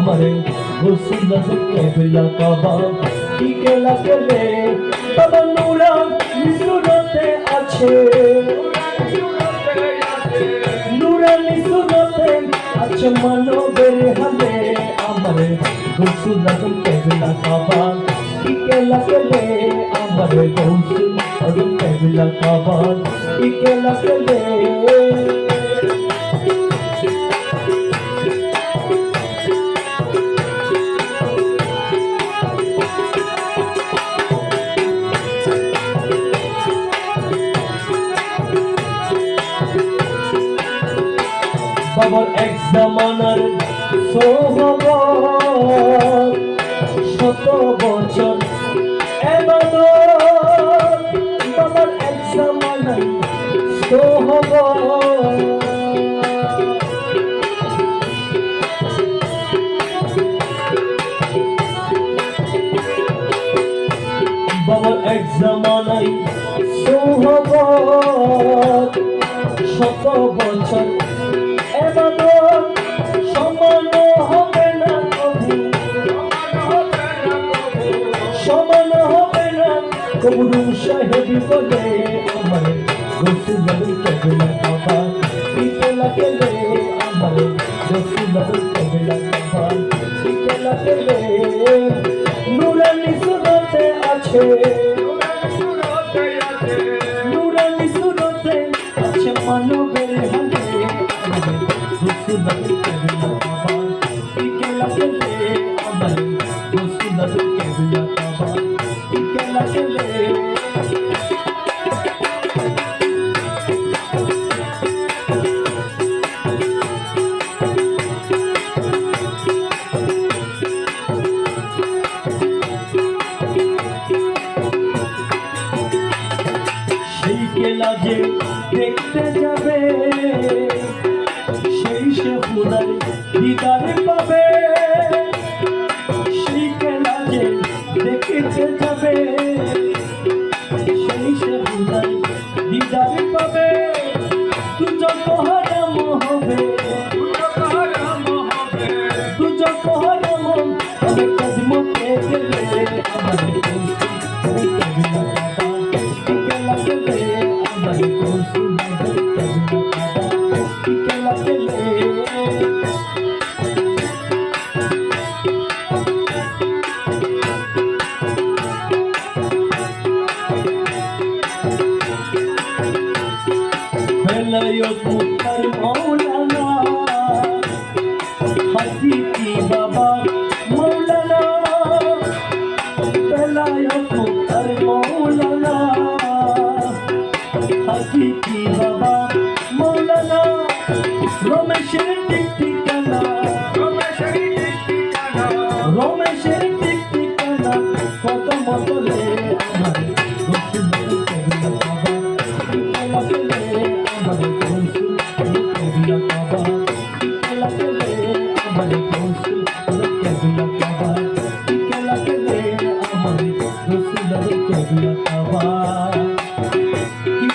আমারে গোসল কেবলা কাবা কেলা কেলে বাবা নুরা সুরতে আছে নুরানি সুরতে আছে মানবের হালে আমারে গোসল কেবলা কাবা কেলা কেলে আমারে গোসল কেবলা কাবা কেলা কেলে বাবার এক জামানার সোহবত শত বছর এবাদত বাবার এক জামানার সোহবত বাবার এক জামানায় সোহবত শত বছর সমান হবে না সমান হবে না কবরু সাহেব বলে আমার গোসল কেবলা কাবা কেলা কেলে আমার গোসল কেবলা কাবা কেলা কেলে নুরানি সুরতে আছে নুরানি সুরতে আছে মানবের হালে গোসল কেবলা কাবা কেলা কেলে আমার গোসল কেবলা কাবা কেলা কেলে সেই কেলা যে দেখতে যাবে সেই সে খুদার দিদারে পাবে সেই কেলা যে দেখতে যাবে সেই সে খুদার দিদারে পাবে দুজক হারাম হবে দুজক হারাম হবে কদমতে গেলে আমার কেবলা কাবা কেলা কেলে আমার গোসল কেবলা কাবা কেলা কেলে বেলায়েত মুক্তার মৌলানা হাকিকি বাবা মৌলানা বেলায়েত মুক্তার মৌলানা হাকিকি বাবা মৌলানা রমেশের ঠিক ঠিকানা রমেশের ঠিক ঠিকানা কত মতলে আমার গোসল কেবলা কাবা কেলা কেলে আমার গোসল কেবলা কাবা কেলা কেলে আমার গোসল